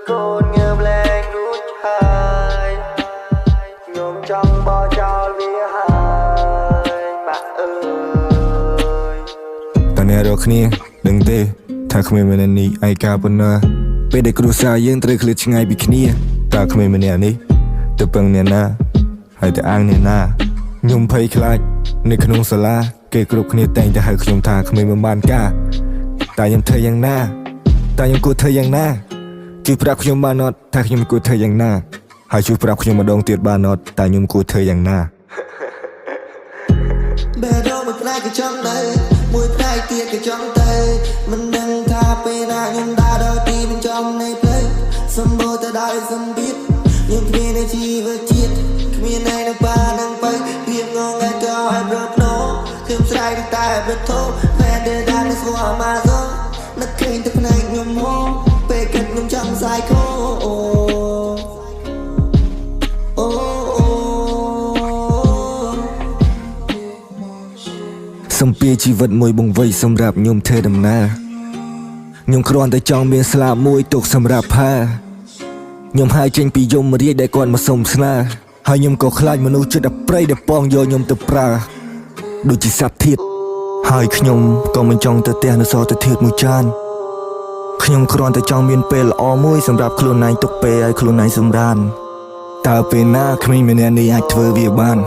Con nhớ lên rút hai nhôm trong bò cho lia hai màตอนนี้เราគ្នាដឹងទេថាគ្មានម្នាក់នេះឯកាប៉ុណ្ណាពេលដែលគ្រួសារយើងត្រូវឃ្លាតឆ្ងាយពីគ្នាតើគ្មានម្នាក់នេះទៅពឹងអ្នកណាហើយទៅអាងអ្នកណាខ្ញុំភ័យខ្លាចនៅក្នុងសាលាគេគ្រប់គ្នាតែងតែហៅខ្ញុំថាគ្មានមិនបានការតែខ្ញុំធ្វើយ៉ាងណាតែខ្ញុំគួរធ្វើយ៉ាងណាជួយប្រាប់ខ្ញុំបានអត់ថាខ្ញុំគួរធ្វើយ៉ាងណាហើយជួយប្រាប់ខ្ញុំម្ដងទៀតបានអត់តែខ្ញុំគួរធ្វើយ៉ាងណាបែររមួយផ្នែកក៏ចង់ទៅមួយផ្នែកទៀតក៏ចង់ទៅមិនដឹងថាពេលណាខ្ញុំដើរដល់ទីបញ្ចប់នៃផ្លូវសម្បូរទៅដោយសម្ពាធខ្ញុំគ្មាននៅជីវិតជាតិគ្មានឯនៅបាននឹងទៅវាងងឯទៅឲ្យប្រត់ណូខ្ញុំស្រ័យតែប្រថោពេលដែលដើរស្គាល់មកទៅនឹកឃើញតែផ្នែកខ្ញុំហូរពេលគិតខ្ញុំចង់សាយខោសម្ពាធជីវិតមួយបង្វេចសម្រាប់ខ្ញុំធ្វើដំណើរខ្ញុំគ្រាន់តែចង់មានស្លាបមួយទុកសម្រាប់ផាខ្ញុំហើយចេញពីយមរាជដែលគាត់មកសុំស្នេហ៍ហើយខ្ញុំក៏ខ្លាចមនុស្សចិត្តអប្រៃដែលប៉ងយកខ្ញុំទៅប្រើដូចជាសត្វធាតុហើយខ្ញុំក៏មិនចង់ទៅផ្ទះនៅសទៅធាតុមួយចានខ្ញុំគ្រាន់តែចង់មានពេលល្អមួយសម្រាប់ខ្លួនឯងទុកពេលឲ្យខ្លួនឯងសម្រានតើពេលណាគ្មានម្នាក់នេះអាចធ្វើវាបាន